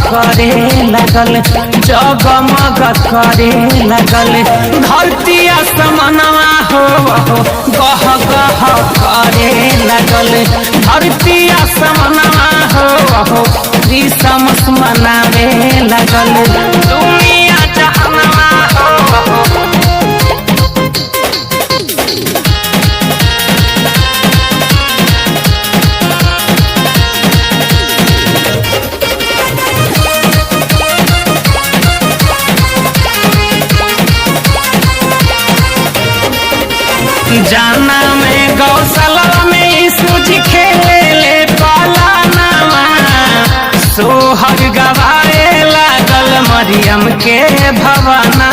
करे लगल, जगमग करे लगल। धरती आसमानवा हो गह गह करे लगल। धरती आसमानवा हो क्रिसमस मनावे लगल। दुनिया जहानवा हो जाना में गौशाला में यीशु जी खेले पालानामा। सोहर गवाए लागल मरियम के भवनामा,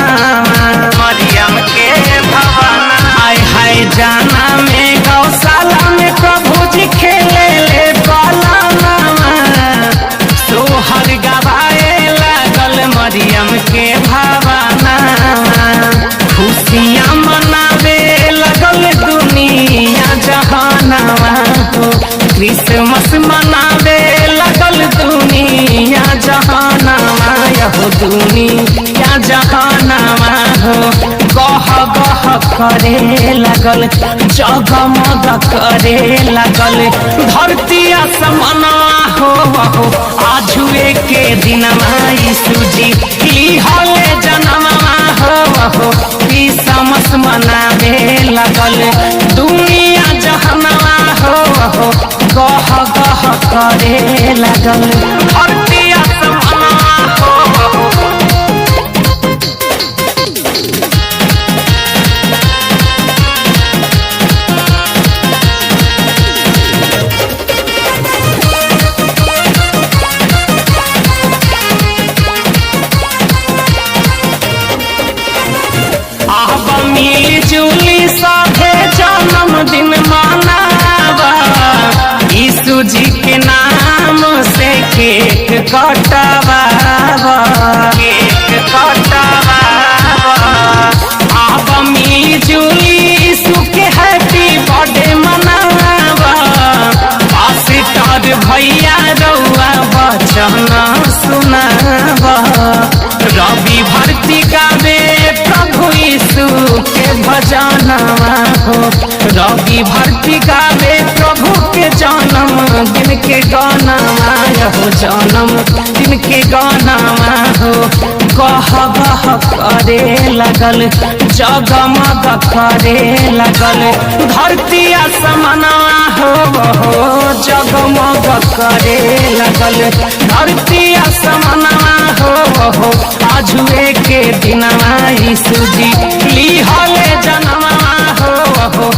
मरियम के भवना। हाय हाय जाना में गौशाला में प्रभु जी खेले पालानामा। सोहर गवाए लागल मरियम के भवनामा। खुशियाँ मनावे लगल दुनिया जहानवा हो। क्रिसमस मनावे लगल दुनिया जहानवा हो। दुनिया जहानवा हो गह गह करे लगल, जगमग करे लगल। धरती आसमानवा हो आजुए के दिनवा यीशु जी लिहले जनमवा हो। क्रिसमस मनावे लगल दुनिया जहानवा हो गह गह करे लगल। धरती आसमानवा हो मिली जुली साथे जन्मदिन मनावा। यीशु जी के नाम से केक कटावा, केक कटावा। अब मिली जुली यीशु के हैप्पी बर्थडे मनावा। पास्टर भैया रउआ वचन सुनावा। रवि भारती गावे प्रभु यीशु के भजनवा हो। रवि भारती गावे प्रभु के जन्म दिन के गानवा हो। जन्म दिन के गानवा हो गह गह करे लगल, जगमग करे लगल। धरती आसमानवा हो जगमग करे लगल। धरती आसमानवा हो आजुए के दिनवा यीशु जी लिहले जनमवा हो